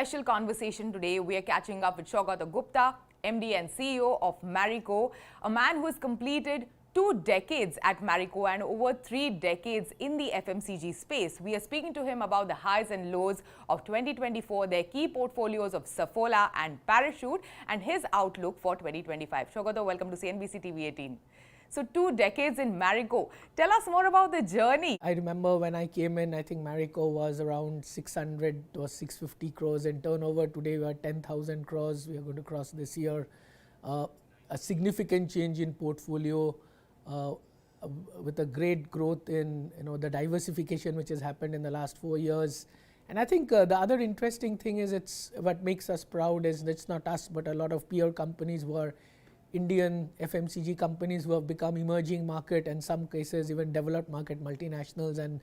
special conversation today. We are catching up with Saugata Gupta, MD and CEO of Marico, a man who has completed 2 decades at Marico and over 3 decades in the FMCG space. We are speaking to him about the highs and lows of 2024, their key portfolios of Saffola and Parachute, and his outlook for 2025. Saugata, welcome to CNBC TV18. So 2 decades in Marico. Tell us more about the journey. I remember when I came in, I think Marico was around 600 or 650 crores in turnover. Today we are 10,000 crores. We are going to cross this year. A significant change in portfolio with a great growth in the diversification which has happened in the last 4 years. And I think the other interesting thing is what makes us proud is it's not us but a lot of peer companies who are Indian FMCG companies who have become emerging market and some cases even developed market multinationals, and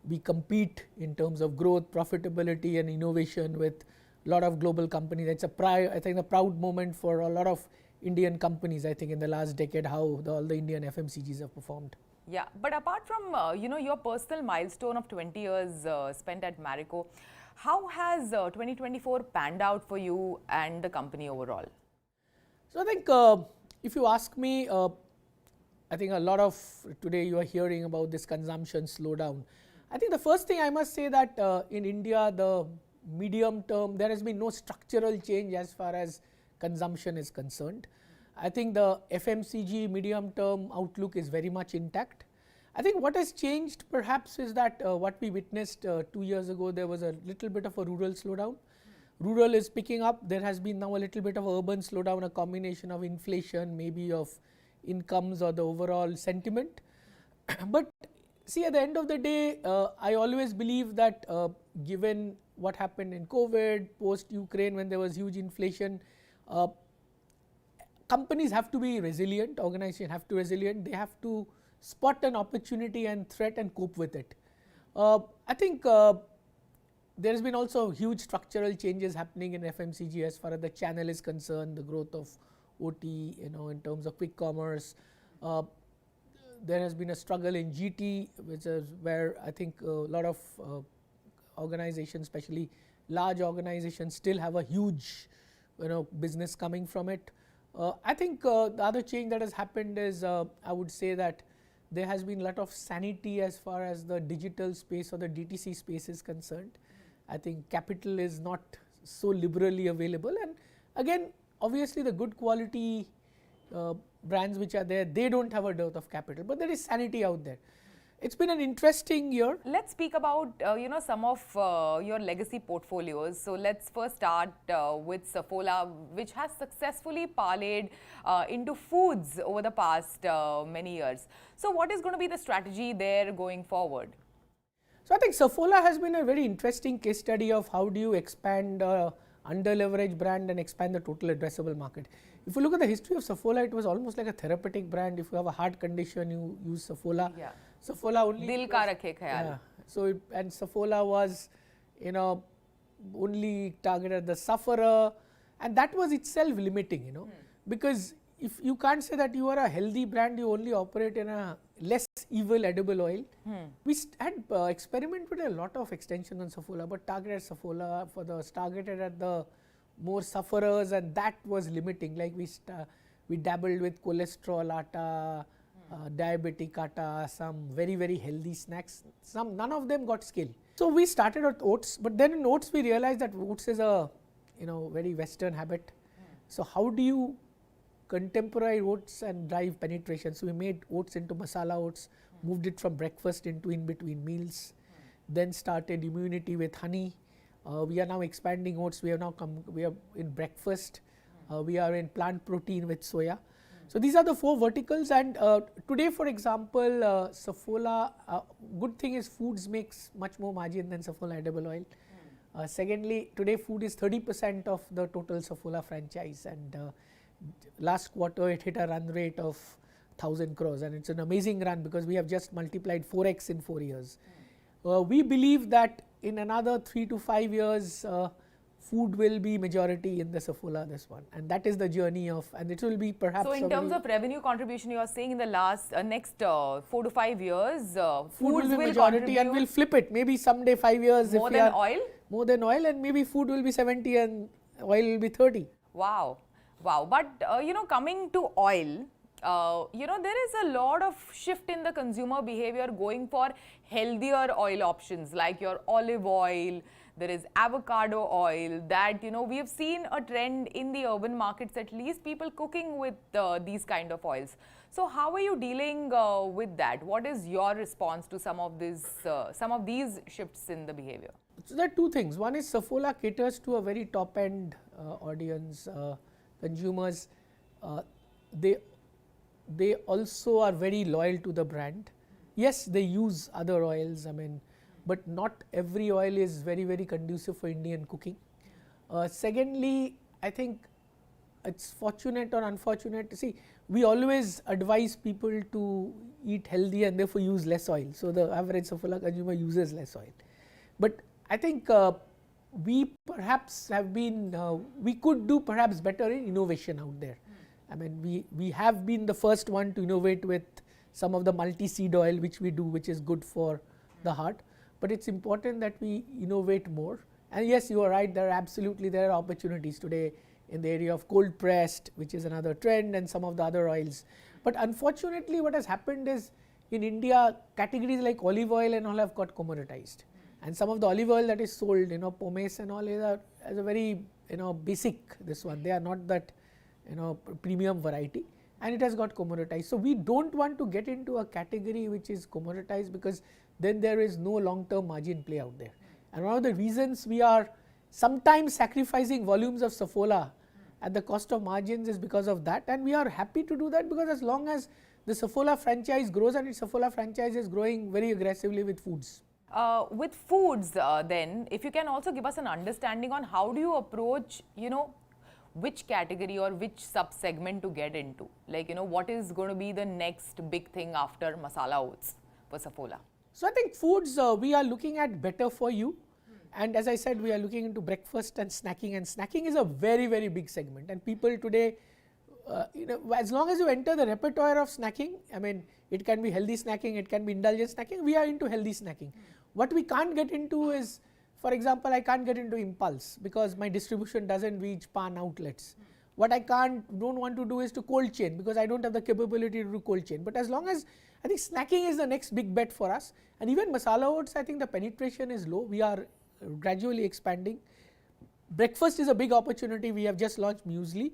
we compete in terms of growth, profitability and innovation with a lot of global companies. It's I think a proud moment for a lot of Indian companies, I think, in the last decade, how all the Indian FMCGs have performed. Yeah, but apart from your personal milestone of 20 years spent at Marico, how has 2024 panned out for you and the company overall? So I think if you ask me, I think a lot of today you are hearing about this consumption slowdown. I think the first thing I must say that in India, the medium term, there has been no structural change as far as consumption is concerned. I think the FMCG medium term outlook is very much intact. I think what has changed perhaps is that what we witnessed 2 years ago, there was a little bit of a rural slowdown. Rural is picking up. There has been now a little bit of urban slowdown, a combination of inflation, maybe of incomes or the overall sentiment. But see, at the end of the day, I always believe that given what happened in COVID, post-Ukraine when there was huge inflation, companies have to be resilient, organizations have to be resilient. They have to spot an opportunity and threat and cope with it. I think there has been also huge structural changes happening in FMCG as far as the channel is concerned, the growth of OT, in terms of quick commerce. There has been a struggle in GT, which is where I think a lot of organizations, especially large organizations, still have a huge business coming from it. I think the other change that has happened is I would say that there has been a lot of sanity as far as the digital space or the DTC space is concerned. I think capital is not so liberally available, and again obviously the good quality brands which are there, they don't have a dearth of capital, but there is sanity out there. It's been an interesting year. Let's speak about some of your legacy portfolios. So let's first start with Saffola, which has successfully parlayed into foods over the past many years. So what is going to be the strategy there going forward? So I think Saffola has been a very interesting case study of how do you expand under-leveraged brand and expand the total addressable market. If you look at the history of Saffola, it was almost like a therapeutic brand. If you have a heart condition, you use Saffola. Yeah. Saffola only. Dil ka rakhe khayal. Yeah. So and Saffola was, only targeted the sufferer, and that was itself limiting, because if you can't say that you are a healthy brand, you only operate in a less evil edible oil. We had experimented with a lot of extensions on Saffola, but targeted Saffola targeted at the more sufferers, and that was limiting. Like we dabbled with cholesterol atta, diabetic atta, some very very healthy snacks. None of them got scale. So we started with oats, but then in oats we realized that oats is a very Western habit. So how do you contemporary oats and drive penetration? So we made oats into Masala Oats, moved it from breakfast into in between meals, then started immunity with honey. We are now expanding oats. We are in breakfast. We are in plant protein with soya. So these are the 4 verticals, and today, for example, Saffola, good thing is foods makes much more margin than Saffola edible oil. Secondly, today food is 30% of the total Saffola franchise, and last quarter it hit a run rate of 1,000 crores, and it's an amazing run because we have just multiplied 4x in 4 years. We believe that in another 3 to 5 years, food will be majority in the Saffola, this one, and that is the journey of, and it will be perhaps. So in terms of revenue contribution, you are saying in the last next 4 to 5 years, food will be majority, contribute and we'll flip it. Maybe someday 5 years more than oil. More than oil, and maybe food will be 70 and oil will be 30. Wow, wow! But you know, coming to oil. You know, there is a lot of shift in the consumer behavior going for healthier oil options like your olive oil, there is avocado oil that, you know, we have seen a trend in the urban markets, at least people cooking with these kind of oils. So how are you dealing with that? What is your response to some of these shifts in the behavior? So there are two things. One is Saffola caters to a very top end audience, consumers. They also are very loyal to the brand. Yes, they use other oils, I mean, but not every oil is very, very conducive for Indian cooking. Secondly, I think it's fortunate or unfortunate. See, we always advise people to eat healthy and therefore use less oil. So the average Saffola consumer uses less oil. But I think we perhaps have been, we could do perhaps better in innovation out there. I mean, we have been the first one to innovate with some of the multi-seed oil which we do, which is good for the heart. But it's important that we innovate more. And yes, you are right, there are opportunities today in the area of cold pressed, which is another trend, and some of the other oils. But unfortunately, what has happened is in India, categories like olive oil and all have got commoditized. And some of the olive oil that is sold, you know, pomace and all is a very, you know, basic this one. They are not that, you know, premium variety, and it has got commoditized. So we don't want to get into a category which is commoditized, because then there is no long term margin play out there. And one of the reasons we are sometimes sacrificing volumes of Saffola at the cost of margins is because of that, and we are happy to do that, because as long as the Saffola franchise grows, and its Saffola franchise is growing very aggressively with foods. With foods, then, if you can also give us an understanding on how do you approach, you know, which category or which sub-segment to get into? Like, you know, what is going to be the next big thing after Masala Oats for Saffola? So I think foods, we are looking at better for you. And as I said, we are looking into breakfast and snacking is a very, very big segment. And people today, you know, as long as you enter the repertoire of snacking, I mean, it can be healthy snacking, it can be indulgent snacking, we are into healthy snacking. What we can't get into is, for example, I can't get into impulse because my distribution doesn't reach pan outlets. What I don't want to do is to cold chain, because I don't have the capability to do cold chain. But as long as, I think snacking is the next big bet for us. And even Masala Oats, I think the penetration is low. We are gradually expanding. Breakfast is a big opportunity. We have just launched muesli.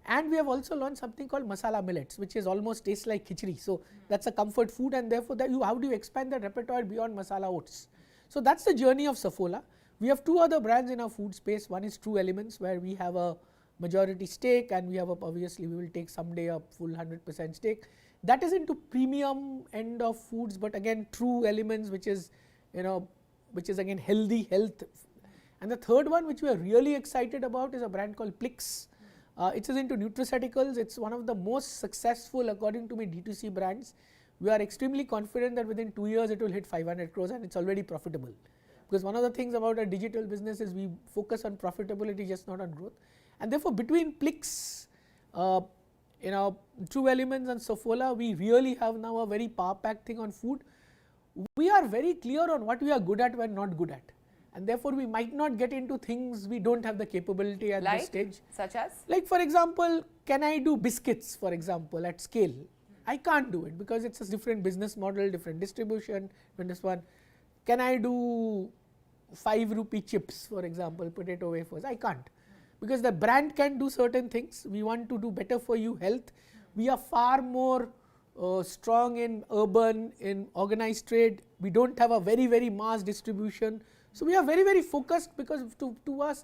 And we have also launched something called masala millets, which is almost tastes like khichdi. So that's a comfort food, and therefore how do you expand the repertoire beyond Masala Oats? So that's the journey of Saffola. We have two other brands in our food space. One is True Elements, where we have a majority stake, and we have obviously we will take someday a full 100% stake. That is into premium end of foods, but again True Elements, which is, you know, which is again healthy health. And the third one, which we are really excited about, is a brand called Plix. It is into nutraceuticals. It's one of the most successful, according to me, D2C brands. We are extremely confident that within 2 years it will hit 500 crores, and it's already profitable. Because one of the things about a digital business is we focus on profitability, just not on growth. And therefore, between Plix, you know, True Elements and Saffola, we really have now a very power-packed thing on food. We are very clear on what we are good at and not good at. And therefore, we might not get into things we don't have the capability at this stage. Such as? Like, for example, can I do biscuits, for example, at scale? I can't do it because it's a different business model, different distribution, this one. Can I do 5 rupee chips, for example, potato wafers? I can't. Because the brand can do certain things. We want to do better for you health. We are far more strong in urban, in organized trade. We don't have a very, very mass distribution. So we are very, very focused, because to us,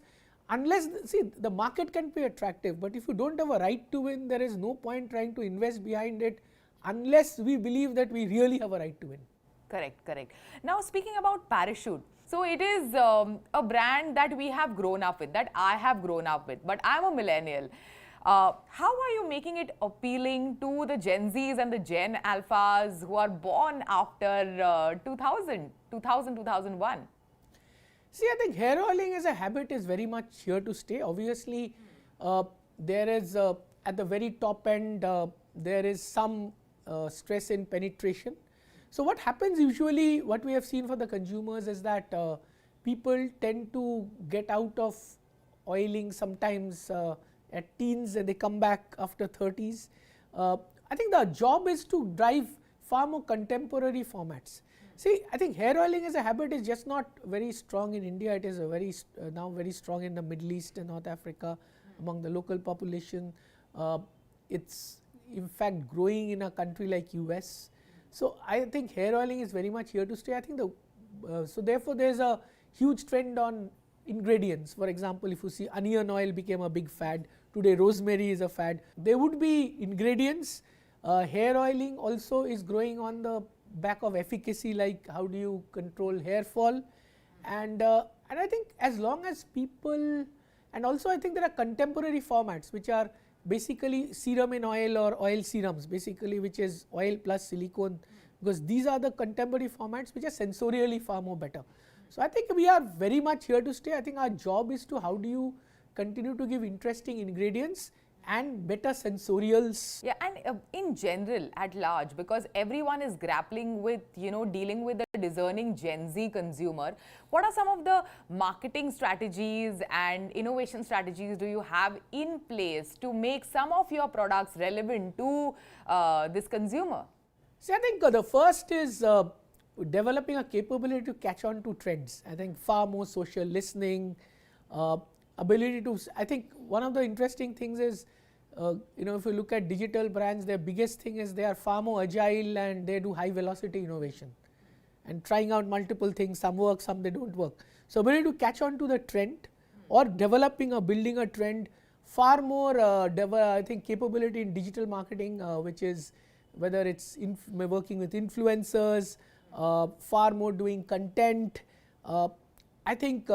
unless, see, the market can be attractive, but if you don't have a right to win, there is no point trying to invest behind it unless we believe that we really have a right to win. Correct, correct. Now, speaking about Parachute, so it is a brand that we have grown up with, that I have grown up with, but I'm a millennial. How are you making it appealing to the Gen Zs and the Gen Alphas who are born after 2000, 2001? See, I think hair oiling as a habit is very much here to stay. Obviously, there is at the very top end, there is some stress in penetration. So what happens usually, what we have seen for the consumers is that people tend to get out of oiling sometimes at teens and they come back after 30s. I think the job is to drive far more contemporary formats. See, I think hair oiling as a habit is just not very strong in India. It is a very now very strong in the Middle East and North Africa among the local population. It's in fact growing in a country like US. So I think hair oiling is very much here to stay. I think so therefore there is a huge trend on ingredients. For example, if you see onion oil became a big fad. Today rosemary is a fad. There would be ingredients. Hair oiling also is growing on the back of efficacy, like how do you control hair fall, and I think as long as people, and also I think there are contemporary formats which are basically serum in oil or oil serums, basically, which is oil plus silicone, because these are the contemporary formats which are sensorially far more better. So I think we are very much here to stay. I think our job is to how do you continue to give interesting ingredients and better sensorials. Yeah, and in general at large, because everyone is grappling with, dealing with the discerning Gen Z consumer, what are some of the marketing strategies and innovation strategies do you have in place to make some of your products relevant to this consumer? See, I think the first is developing a capability to catch on to trends. I think far more social listening, ability to, I think one of the interesting things is, if you look at digital brands, their biggest thing is they are far more agile and they do high velocity innovation and trying out multiple things, some work, some they don't work. So ability to catch on to the trend or developing or building a trend, far more I think capability in digital marketing, which is whether it's working with influencers, far more doing content, I think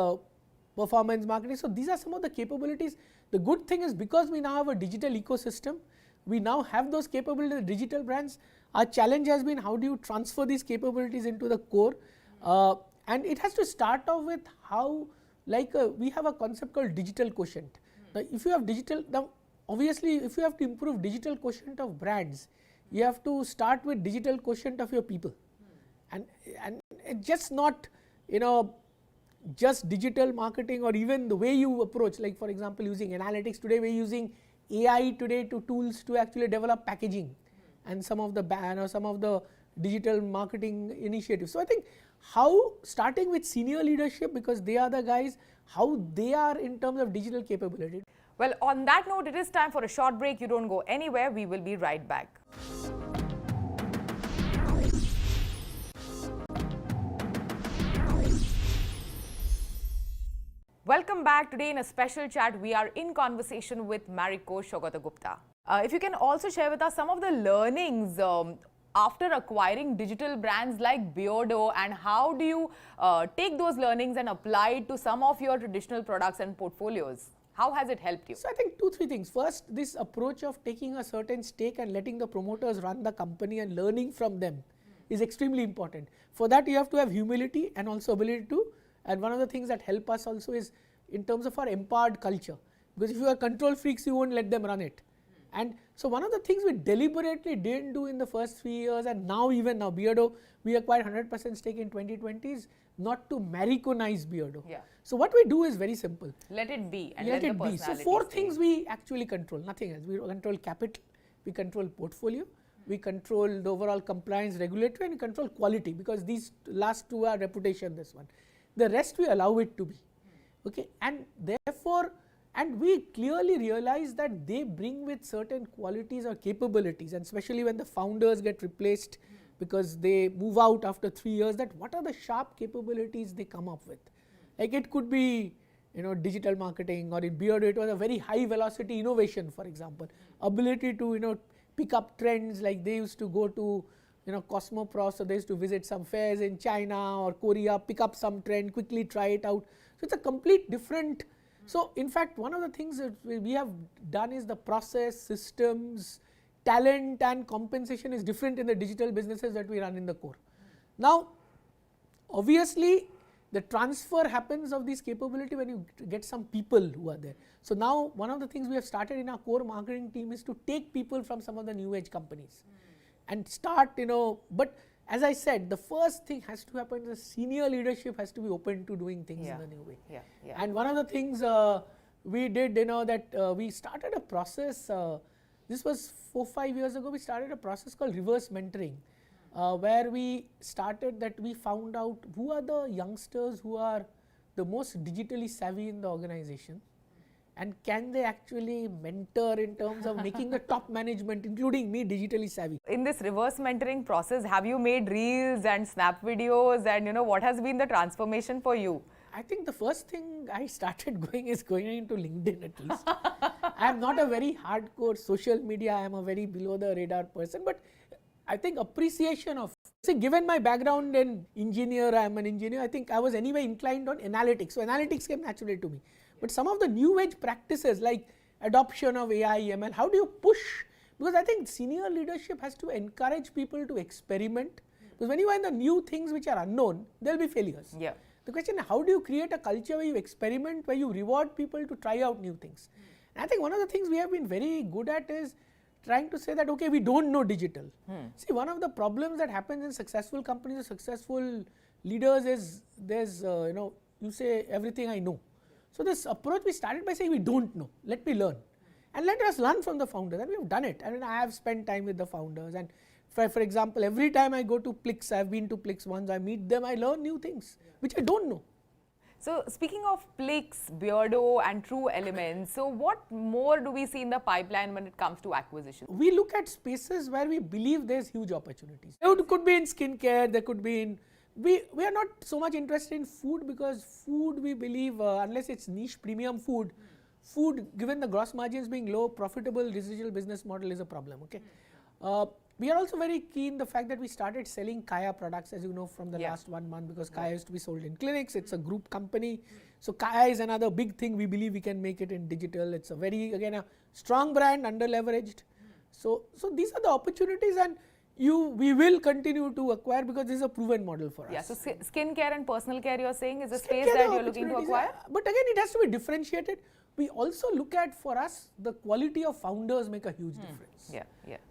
performance marketing. So these are some of the capabilities. The good thing is because we now have a digital ecosystem, we now have those capabilities, digital brands. Our challenge has been how do you transfer these capabilities into the core, and it has to start off with how, like we have a concept called digital quotient. Now if you have digital, now obviously if you have to improve digital quotient of brands, you have to start with digital quotient of your people, and it's just not just digital marketing or even the way you approach, like for example using analytics. Today we are using AI today to tools to actually develop packaging and some of the digital marketing initiatives. So I think how, starting with senior leadership, because they are the guys, how they are in terms of digital capability. Well, on that note, it is time for a short break. You don't go anywhere. We will be right back. Welcome back. Today in a special chat, we are in conversation with Marico Saugata Gupta. If you can also share with us some of the learnings after acquiring digital brands like Beardo, and how do you take those learnings and apply it to some of your traditional products and portfolios? How has it helped you? So I think 2-3 things. First, this approach of taking a certain stake and letting the promoters run the company and learning from them is extremely important. For that you have to have humility and also ability to, and one of the things that help us also is in terms of our empowered culture, because if you are control freaks, you won't let them run it. And so one of the things we deliberately didn't do in the first 3 years, and now even now Beardo, we acquired 100% stake in 2020, is not to Mariconize Beardo. Yeah. So what we do is very simple. Let it be and let the it be. So 4 things we actually control, nothing else. We control capital, we control portfolio, we control the overall compliance, regulatory, and we control quality, because these last 2 are reputation, this one. The rest we allow it to be. Okay, and therefore, and we clearly realize that they bring with certain qualities or capabilities, and especially when the founders get replaced because they move out after 3 years, that what are the sharp capabilities they come up with. Like it could be digital marketing, or in Beardo it was a very high velocity innovation, for example, ability to pick up trends, like they used to go to Cosmoprof, so they used to visit some fairs in China or Korea, pick up some trend, quickly try it out. So it's a complete different. So in fact, one of the things that we have done is the process, systems, talent and compensation is different in the digital businesses that we run in the core. Now obviously the transfer happens of this capability when you get some people who are there. So now one of the things we have started in our core marketing team is to take people from some of the new age companies and start, but as I said, the first thing has to happen, the senior leadership has to be open to doing things in a new way. And one of the things we did, that we started a process, this was 4-5 years ago, we started a process called reverse mentoring. Where we started that we found out who are the youngsters who are the most digitally savvy in the organization, and can they actually mentor in terms of making the top management, including me, digitally savvy. In this reverse mentoring process, have you made reels and snap videos, and what has been the transformation for you? I think the first thing I started going into LinkedIn at least. I am not a very hardcore social media, I am a very below the radar person, but I think appreciation of, given my background in engineer, I am an engineer, I think I was anyway inclined on analytics. So analytics came naturally to me. But some of the new age practices like adoption of AI, ML, how do you push? Because I think senior leadership has to encourage people to experiment. Because when you are in the new things which are unknown, there will be failures. The question is, how do you create a culture where you experiment, where you reward people to try out new things? And I think one of the things we have been very good at is trying to say that, okay, we don't know digital. See, one of the problems that happens in successful companies or successful leaders is there's, you say everything I know. So this approach we started by saying we don't know, let me learn. And let us learn from the founders, and we have done it. I mean, I have spent time with the founders, and for example, every time I go to Plix, I've been to Plix once, I meet them, I learn new things, which I don't know. So speaking of Plix, Beardo and True Elements, so what more do we see in the pipeline when it comes to acquisition? We look at spaces where we believe there's huge opportunities. It could be in skincare, there could be in, we are not so much interested in food, because food we believe, unless it's niche premium food, given the gross margins being low, profitable residual business model is a problem, okay. We are also very keen the fact that we started selling Kaya products, as you know, from the last 1 month, because Kaya used to be sold in clinics. It's a group company. So Kaya is another big thing. We believe we can make it in digital. It's a very, again, a strong brand, under leveraged. So these are the opportunities, and we will continue to acquire, because this is a proven model for us. So skincare and personal care, you're saying, is a space that you're looking to acquire? But again, it has to be differentiated. We also look at, for us, the quality of founders make a huge difference.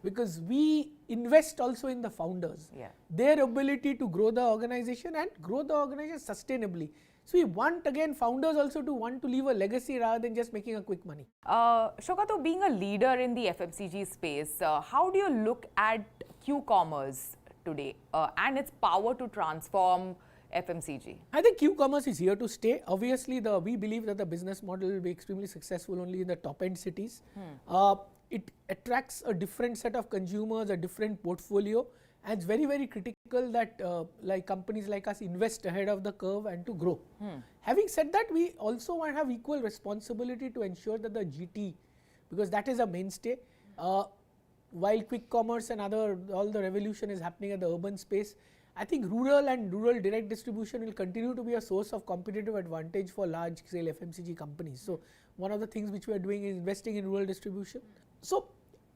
Because we invest also in the founders, their ability to grow the organization and grow the organization sustainably. So we want, again, founders also to want to leave a legacy rather than just making a quick money. Saugata, being a leader in the FMCG space, how do you look at QCommerce today and its power to transform FMCG? I think QCommerce is here to stay. Obviously, we believe that the business model will be extremely successful only in the top end cities. It attracts a different set of consumers, a different portfolio, and it's very, very critical that companies like us invest ahead of the curve and to grow. Having said that, we also want to have equal responsibility to ensure that the GT, because that is a mainstay. While quick commerce and all the revolution is happening at the urban space, I think rural and rural direct distribution will continue to be a source of competitive advantage for large scale FMCG companies. So one of the things which we are doing is investing in rural distribution. So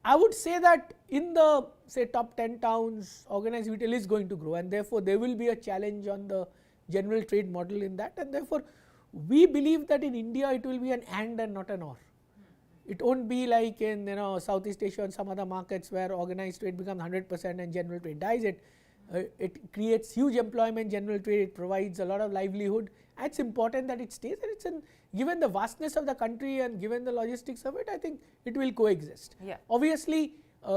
I would say that in the, say, top 10 towns, organized retail is going to grow, and therefore there will be a challenge on the general trade model in that, and therefore we believe that in India it will be an and not an or. It won't be like in Southeast Asia and some other markets where organized trade becomes 100% and general trade dies. It creates huge employment, general trade, it provides a lot of livelihood, and it's important that it stays, and it's given the vastness of the country and given the logistics of it, I think it will coexist. Obviously,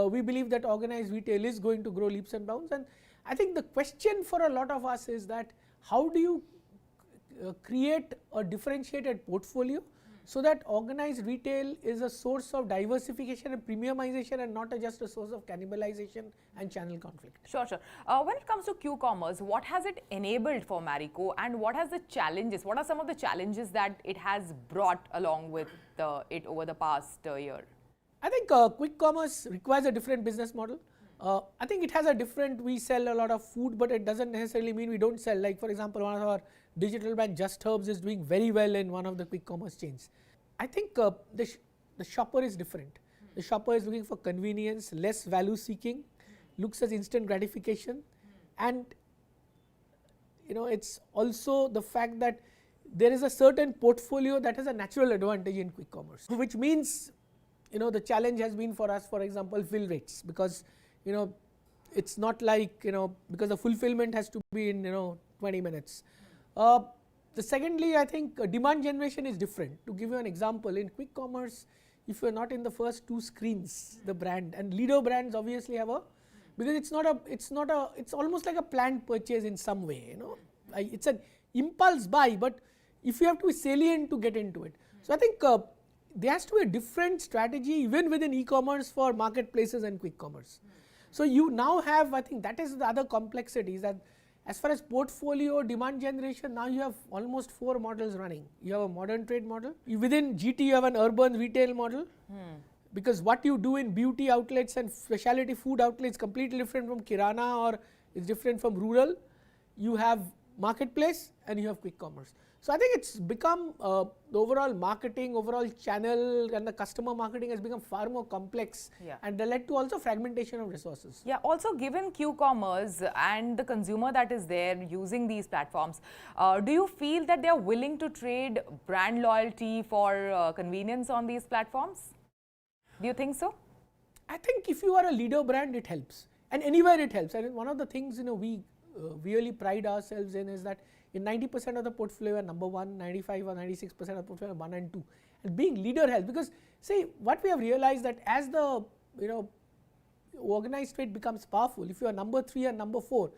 we believe that organized retail is going to grow leaps and bounds, and I think the question for a lot of us is that how do you create a differentiated portfolio so that organized retail is a source of diversification and premiumization and not just a source of cannibalization and channel conflict. Sure. When it comes to QCommerce, what has it enabled for Marico, and what are some of the challenges that it has brought along with it over the past year? I think quick commerce requires a different business model. I think it has we sell a lot of food, but it doesn't necessarily mean we don't sell. Like for example, one of our digital bank, Just Herbs, is doing very well in one of the quick commerce chains. I think the shopper is different. The shopper is looking for convenience, less value seeking, looks as instant gratification, and it's also the fact that there is a certain portfolio that has a natural advantage in quick commerce, which means the challenge has been for us, for example, fill rates, because it's not like because the fulfillment has to be in 20 minutes. The secondly, I think demand generation is different. To give you an example, in quick commerce, if you are not in the first 2 screens, the brand, and leader brands obviously have because it's almost like a planned purchase in some way. It's an impulse buy, but if you have to be salient to get into it. So I think there has to be a different strategy even within e-commerce for marketplaces and quick commerce. So you now have, I think that is the other complexity, is that as far as portfolio demand generation, now you have almost 4 models running. You have a modern trade model. Within GT, you have an urban retail model. Because what you do in beauty outlets and specialty food outlets completely different from kirana, or is different from rural. You have marketplace and you have quick commerce. So I think it's become the overall marketing, overall channel and the customer marketing has become far more complex, and that led to also fragmentation of resources. Yeah, also given QCommerce and the consumer that is there using these platforms, do you feel that they are willing to trade brand loyalty for convenience on these platforms? Do you think so? I think if you are a leader brand, it helps, and anywhere it helps. And one of the things we really pride ourselves in is that in 90% of the portfolio are number 1, 95 or 96% of the portfolio are 1 and 2. And being leader helps, because see, what we have realized that as the organized trade becomes powerful, if you are number 3 and number 4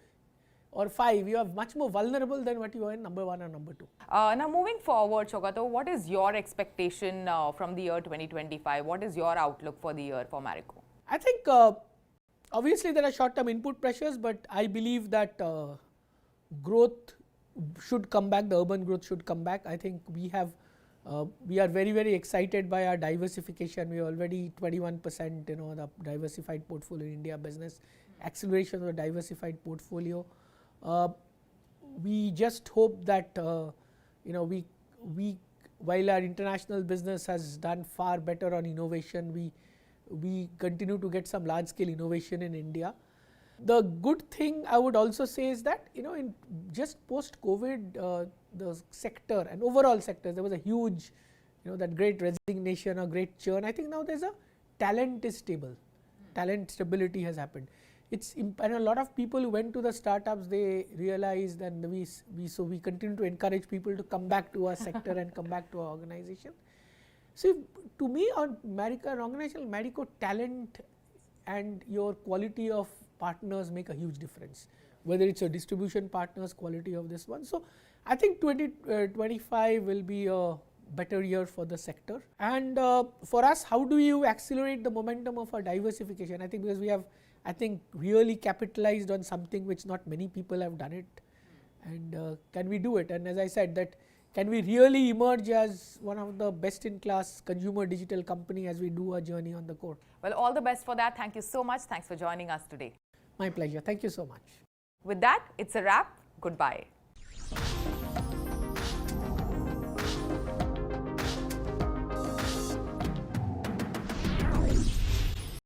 or 5, you are much more vulnerable than what you are in number 1 or number 2. Now moving forward, Saugata, what is your expectation from the year 2025? What is your outlook for the year for Marico? I think obviously there are short-term input pressures, but I believe that growth should come back, the urban growth should come back. I think we are very, very excited by our diversification. We are already 21%, the diversified portfolio in India business, acceleration of the diversified portfolio. We just hope that we while our international business has done far better on innovation, we continue to get some large scale innovation in India. The good thing I would also say is that in just post COVID, the sector and overall sectors, there was a huge that great resignation or great churn. I think now there's a talent is stable, talent stability has happened. And a lot of people who went to the startups, they realized, and we continue to encourage people to come back to our sector and come back to our organization. So to me, on Marico, an organization, Marico, talent and your quality of partners make a huge difference, whether it's your distribution partners, quality of this one. So I think 2025 will be a better year for the sector. And for us, how do you accelerate the momentum of our diversification? I think because we have, really capitalized on something which not many people have done it. And can we do it? And as I said, that can we really emerge as one of the best in class consumer digital company as we do our journey on the core? Well, all the best for that. Thank you so much. Thanks for joining us today. My pleasure. Thank you so much. With that, it's a wrap. Goodbye.